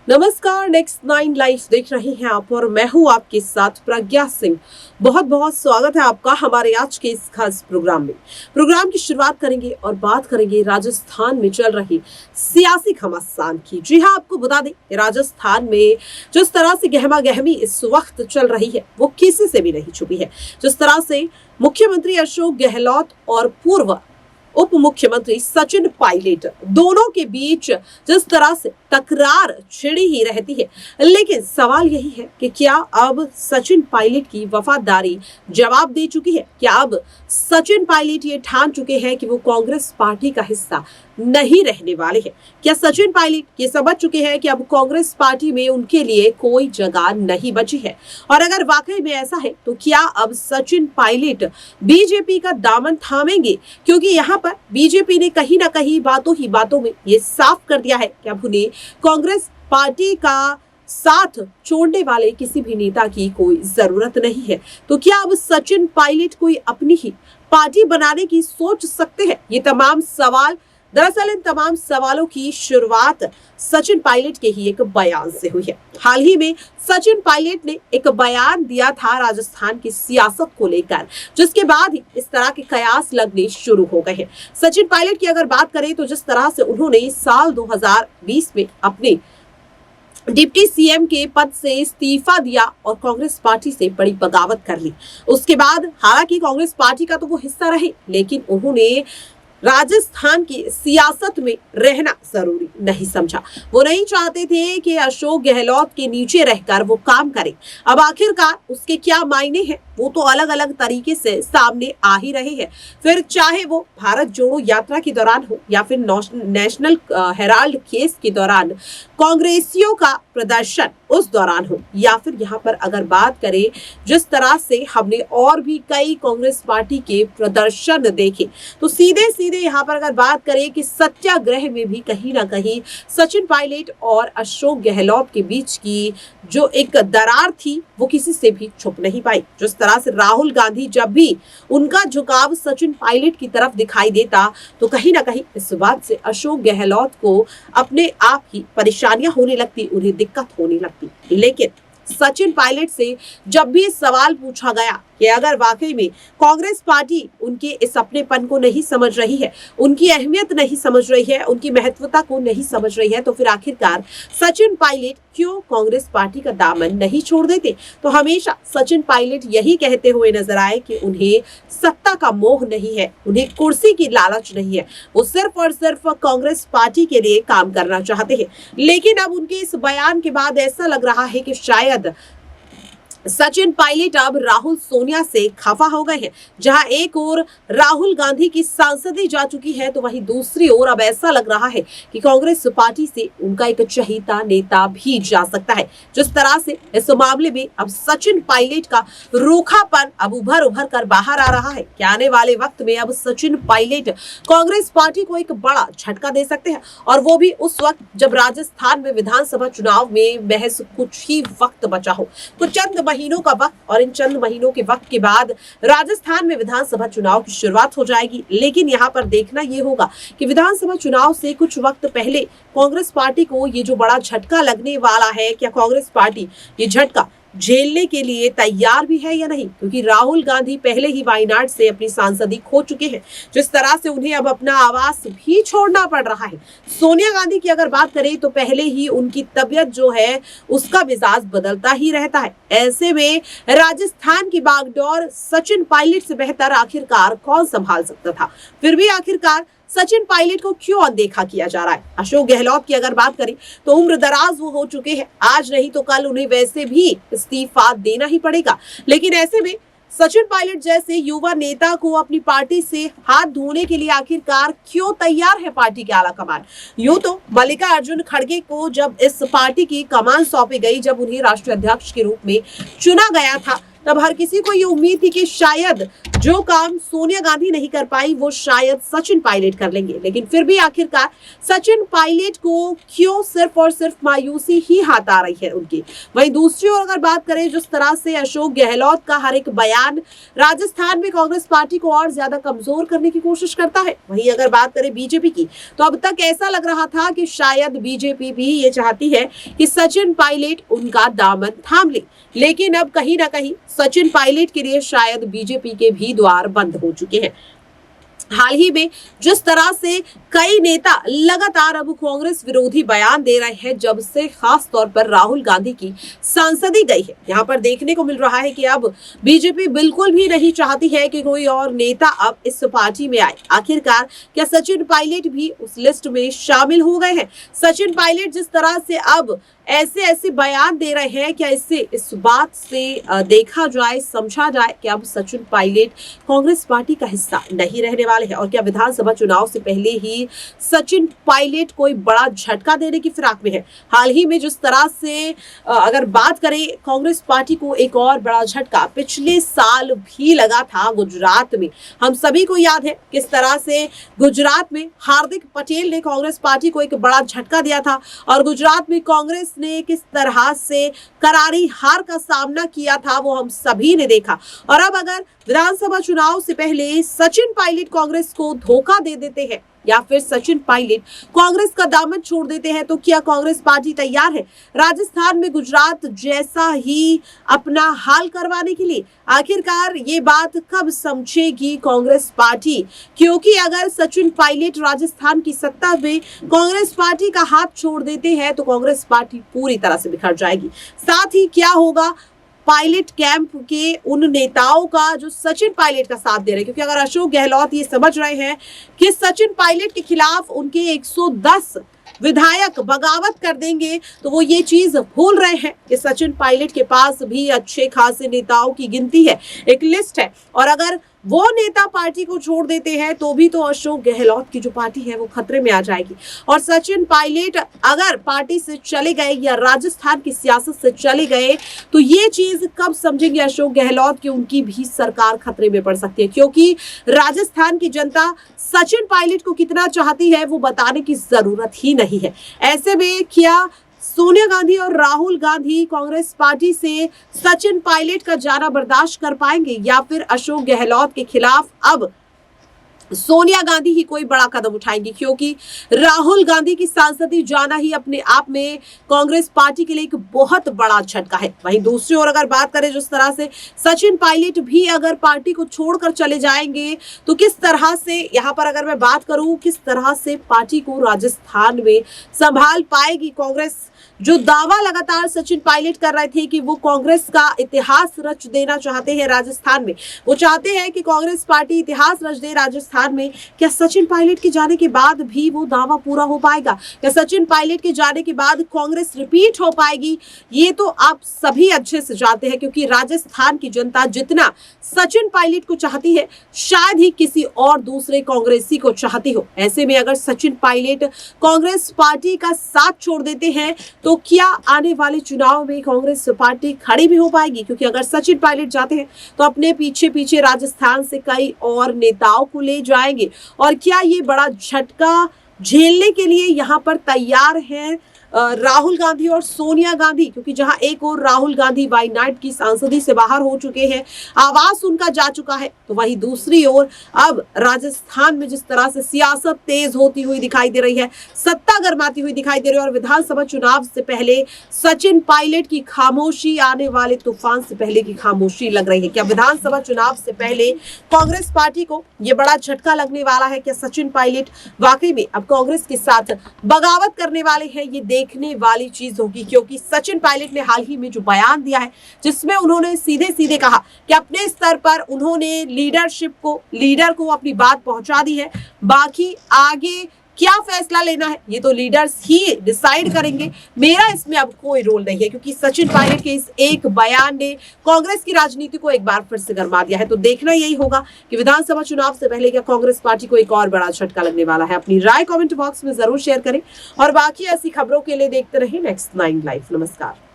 नमस्कार, next 9 live देख रहे हैं आप और मैं हूं आपके साथ प्रज्ञा सिंह। बहुत बहुत स्वागत है आपका हमारे आज के इस खास प्रोग्राम में। प्रोग्राम की शुरुआत करेंगे और बात करेंगे राजस्थान में चल रही सियासी घमासान की। जी हां, आपको बता दें कि राजस्थान में जिस तरह से गहमा गहमी इस वक्त चल रही है वो किसी से भी नहीं छुपी है। जिस तरह से मुख्यमंत्री अशोक गहलोत और पूर्व उप मुख्यमंत्री सचिन पायलट दोनों के बीच जिस तरह से तकरार छिड़ी ही रहती है, लेकिन सवाल यही है कि क्या अब सचिन पायलट की वफादारी जवाब दे चुकी है? क्या अब सचिन पायलट ये ठान चुके हैं कि वो कांग्रेस पार्टी का हिस्सा नहीं रहने वाले हैं? क्या सचिन पायलट ये समझ चुके हैं कि अब कांग्रेस पार्टी में उनके लिए कोई जगह नहीं बची है? और अगर वाकई में ऐसा है तो क्या अब सचिन पायलट बीजेपी का दामन थामेंगे? क्योंकि यहाँ पर बीजेपी ने कहीं ना कहीं बातों ही बातों में ये साफ कर दिया है कि अब उन्हें कांग्रेस पार्टी का साथ छोड़ने वाले किसी भी नेता की कोई जरूरत नहीं है। तो क्या अब सचिन पायलट कोई अपनी ही पार्टी बनाने की सोच सकते हैं? ये तमाम सवाल, दरअसल इन तमाम सवालों की शुरुआत सचिन पायलट के ही एक बयान से हुई है। हाल ही में सचिन पायलट ने एक बयान दिया था राजस्थान की सियासत को लेकर, जिसके बाद ही इस तरह के कयास लगने शुरू हो गए हैं। सचिन पायलट की अगर बात करें तो जिस तरह से उन्होंने साल 2020 में अपने डिप्टी सीएम के पद से इस्तीफा दिया और कांग्रेस पार्टी से बड़ी बगावत कर ली। उसके बाद हालांकि कांग्रेस पार्टी का तो वो हिस्सा रहे, लेकिन उन्होंने राजस्थान की सियासत में रहना जरूरी नहीं समझा। वो नहीं चाहते थे कि अशोक गहलोत के नीचे रहकर वो काम करे। अब आखिरकार उसके क्या मायने हैं वो तो अलग अलग तरीके से सामने आ ही रहे हैं। फिर चाहे वो भारत जोड़ो यात्रा के दौरान हो या फिर नेशनल हेराल्ड केस के दौरान कांग्रेसियों का प्रदर्शन उस दौरान हो, या फिर यहाँ पर अगर बात करें जिस तरह से हमने और भी कई कांग्रेस पार्टी के प्रदर्शन देखे, तो सीधे सीधे यहाँ पर अगर बात करें कि सत्याग्रह में भी कहीं ना कहीं सचिन पायलट और अशोक गहलोत के बीच की जो एक दरार थी वो किसी से भी छुप नहीं पाई। जिस तरह से राहुल गांधी जब भी उनका झुकाव सचिन पायलट की तरफ दिखाई देता तो कहीं ना कहीं इस बात से अशोक गहलोत को अपने आप ही परेशानियां होने लगती, उन्हें दिक्कत होने लगती। लेकिन सचिन पायलट से जब भी सवाल पूछा गया कि अगर वाकई में कांग्रेस पार्टी उनके इस अपनेपन को नहीं समझ रही है, उनकी अहमियत नहीं समझ रही है, उनकी महत्वता को नहीं समझ रही है, तो फिर आखिरकार सचिन पायलट क्यों कांग्रेस पार्टी का दामन नहीं छोड़ देते? तो हमेशा सचिन पायलट यही कहते हुए नजर आए कि उन्हें सत्ता का मोह नहीं है, उन्हें कुर्सी की लालच नहीं है, वो सिर्फ और सिर्फ कांग्रेस पार्टी के लिए काम करना चाहते हैं। लेकिन अब उनके इस बयान के बाद ऐसा लग रहा है कि शायद सचिन पायलट अब राहुल सोनिया से खफा हो गए हैं। जहां एक ओर राहुल गांधी की सांसदी जा चुकी है, तो वहीं दूसरी ओर अब ऐसा लग रहा है कि कांग्रेस पार्टी से उनका एक चहीता नेता भी जा सकता है। जिस तरह से इस मामले में अब सचिन पायलट का रूखापन अब उभर कर बाहर आ रहा है कि आने वाले वक्त में अब सचिन पायलट कांग्रेस पार्टी को एक बड़ा झटका दे सकते हैं, और वो भी उस वक्त जब राजस्थान में विधानसभा चुनाव में महज कुछ ही वक्त बचा हो, कुछ चंद महीनों का वक्त, और इन चंद महीनों के वक्त के बाद राजस्थान में विधानसभा चुनाव की शुरुआत हो जाएगी। लेकिन यहाँ पर देखना यह होगा कि विधानसभा चुनाव से कुछ वक्त पहले कांग्रेस पार्टी को ये जो बड़ा झटका लगने वाला है, क्या कांग्रेस पार्टी ये झटका झेलने के लिए तैयार भी है या नहीं? क्योंकि राहुल गांधी पहले ही वायनाड से अपनी सांसदी खो चुके हैं। जिस तरह से उन्हें अब अपना आवास भी छोड़ना पड़ रहा है। सोनिया गांधी की अगर बात करें तो पहले ही उनकी तबीयत जो है उसका मिजाज बदलता ही रहता है। ऐसे में राजस्थान की बागडोर सचिन पायलट से बेहतर आखिरकार कौन संभाल सकता था? फिर भी आखिरकार सचिन पायलट को क्यों अनदेखा किया जा रहा है? अशोक गहलोत की अगर बात करें तो उम्र दराज वो हो चुके हैं, आज नहीं तो कल उन्हें वैसे भी इस्तीफा देना ही पड़ेगा। लेकिन ऐसे में सचिन पायलट जैसे युवा नेता को अपनी पार्टी से हाथ धोने के लिए आखिरकार क्यों तैयार है पार्टी के आला कमान? यूं तो मल्लिकार्जुन खड़गे को जब इस पार्टी की कमान सौंपी गई, जब उन्हें राष्ट्रीय अध्यक्ष के रूप में चुना गया था, तब हर किसी को ये उम्मीद थी कि शायद जो काम सोनिया गांधी नहीं कर पाई वो शायद सचिन पायलट कर लेंगे। लेकिन फिर भी आखिरकार सचिन पायलट को क्यों सिर्फ और सिर्फ मायूसी ही हाथ आ रही है उनकी। वहीं दूसरी ओर अगर बात करें जिस तरह से अशोक गहलोत का हर एक बयान राजस्थान में कांग्रेस पार्टी को और ज्यादा कमजोर करने की कोशिश करता है। वहीं अगर बात करें बीजेपी की तो अब तक ऐसा लग रहा था कि शायद बीजेपी भी ये चाहती है कि सचिन पायलट उनका दामन थाम ले, लेकिन अब कहीं ना कहीं सचिन पायलट के लिए शायद बीजेपी के भी द्वार बंद हो चुके हैं। हाल ही में जिस तरह से कई नेता लगातार अब कांग्रेस विरोधी बयान दे रहे हैं, जब से खास तौर पर राहुल गांधी की सांसदी गई है, यहाँ पर देखने को मिल रहा है कि अब बीजेपी बिल्कुल भी नहीं चाहती है कि कोई और नेता अब इस पार्टी में आए। आखिरकार क्या सचिन पायलट भी उस लिस्ट में शामिल हो गए हैं? सचिन पायलट जिस तरह से अब ऐसे बयान दे रहे हैं, क्या इससे इस बात से देखा जाए, समझा जाए कि अब सचिन पायलट कांग्रेस पार्टी का हिस्सा नहीं रहने वाले हैं? और क्या विधानसभा चुनाव से पहले ही सचिन पायलट कोई बड़ा झटका देने की फिराक में है? हाल ही में जिस तरह से अगर बात करें कांग्रेस पार्टी को एक और बड़ा झटका पिछले साल भी लगा था गुजरात में। हम सभी को याद है किस तरह से गुजरात में हार्दिक पटेल ने कांग्रेस पार्टी को एक बड़ा झटका दिया था और गुजरात में कांग्रेस ने किस तरह से करारी हार का सामना किया था वो हम सभी ने देखा। और अब अगर विधानसभा चुनाव से पहले सचिन पायलट कांग्रेस को धोखा दे देते हैं या फिर सचिन पायलट कांग्रेस का दामन छोड़ देते हैं, तो क्या कांग्रेस पार्टी तैयार है राजस्थान में गुजरात जैसा ही अपना हाल करवाने के लिए? आखिरकार ये बात कब समझेगी कांग्रेस पार्टी? क्योंकि अगर सचिन पायलट राजस्थान की सत्ता में कांग्रेस पार्टी का हाथ छोड़ देते हैं तो कांग्रेस पार्टी पूरी तरह से बिखर जाएगी। साथ ही क्या होगा पायलट कैंप के उन नेताओं का जो सचिन पायलट का साथ दे रहे हैं? क्योंकि अगर अशोक गहलोत ये समझ रहे हैं कि सचिन पायलट के खिलाफ उनके 110 विधायक बगावत कर देंगे, तो वो ये चीज भूल रहे हैं कि सचिन पायलट के पास भी अच्छे खासे नेताओं की गिनती है, एक लिस्ट है। और अगर वो नेता पार्टी को छोड़ देते हैं तो भी तो अशोक गहलोत की जो पार्टी है वो खतरे में आ जाएगी। और सचिन पायलट अगर पार्टी से चले गए या राजस्थान की सियासत से चले गए तो ये चीज कब समझेंगे अशोक गहलोत कि उनकी भी सरकार खतरे में पड़ सकती है? क्योंकि राजस्थान की जनता सचिन पायलट को कितना चाहती है वो बताने की जरूरत ही नहीं है। ऐसे में क्या सोनिया गांधी और राहुल गांधी कांग्रेस पार्टी से सचिन पायलट का जाना बर्दाश्त कर पाएंगे या फिर अशोक गहलोत के खिलाफ अब सोनिया गांधी ही कोई बड़ा कदम उठाएंगी? क्योंकि राहुल गांधी की सांसदी जाना ही अपने आप में कांग्रेस पार्टी के लिए एक बहुत बड़ा झटका है। वहीं दूसरी ओर अगर बात करें जिस तरह से सचिन पायलट भी अगर पार्टी को छोड़कर चले जाएंगे तो किस तरह से, यहाँ पर अगर मैं बात करूं, किस तरह से पार्टी को राजस्थान में संभाल पाएगी कांग्रेस? जो दावा लगातार सचिन पायलट कर रहे थे कि वो कांग्रेस का इतिहास रच देना चाहते हैं राजस्थान में, वो चाहते हैं कि कांग्रेस पार्टी इतिहास रच दे राजस्थान में, क्या सचिन पायलट के जाने के बाद भी वो दावा पूरा हो पाएगा? क्या सचिन पायलट के जाने के बाद कांग्रेस रिपीट हो पाएगी? ये तो आप सभी अच्छे से जानते हैं, क्योंकि राजस्थान की जनता जितना सचिन पायलट को चाहती है शायद ही किसी और दूसरे कांग्रेसी को चाहती हो। ऐसे में अगर सचिन पायलट कांग्रेस पार्टी का साथ छोड़ देते हैं तो क्या आने वाले चुनाव में कांग्रेस पार्टी खड़ी भी हो पाएगी? क्योंकि अगर सचिन पायलट जाते हैं तो अपने पीछे पीछे राजस्थान से कई और नेताओं को ले जाएंगे। और क्या ये बड़ा झटका झेलने के लिए यहाँ पर तैयार हैं राहुल गांधी और सोनिया गांधी? क्योंकि जहां एक और राहुल गांधी वायनाड की सांसदी से बाहर हो चुके हैं, आवाज उनका जा चुका है, तो वहीं दूसरी ओर अब राजस्थान में जिस तरह से सियासत तेज होती हुई दिखाई दे रही है, सत्ता गरमाती हुई दिखाई दे रही है, और विधानसभा चुनाव से पहले सचिन पायलट की खामोशी आने वाले तूफान से पहले की खामोशी लग रही है। क्या विधानसभा चुनाव से पहले कांग्रेस पार्टी को यह बड़ा झटका लगने वाला है? क्या सचिन पायलट वाकई में अब कांग्रेस के साथ बगावत करने वाले हैं? ये देखने वाली चीज होगी, क्योंकि सचिन पायलट ने हाल ही में जो बयान दिया है जिसमें उन्होंने सीधे सीधे कहा कि अपने स्तर पर उन्होंने लीडर को अपनी बात पहुंचा दी है, बाकी आगे क्या फैसला लेना है ये तो लीडर्स ही डिसाइड करेंगे, मेरा इसमें अब कोई रोल नहीं है। क्योंकि सचिन पायलट के इस एक बयान ने कांग्रेस की राजनीति को एक बार फिर से गरमा दिया है। तो देखना यही होगा कि विधानसभा चुनाव से पहले क्या कांग्रेस पार्टी को एक और बड़ा झटका लगने वाला है। अपनी राय कमेंट बॉक्स में जरूर शेयर करें और बाकी ऐसी खबरों के लिए देखते रहे नेक्स्ट 9 लाइव। नमस्कार।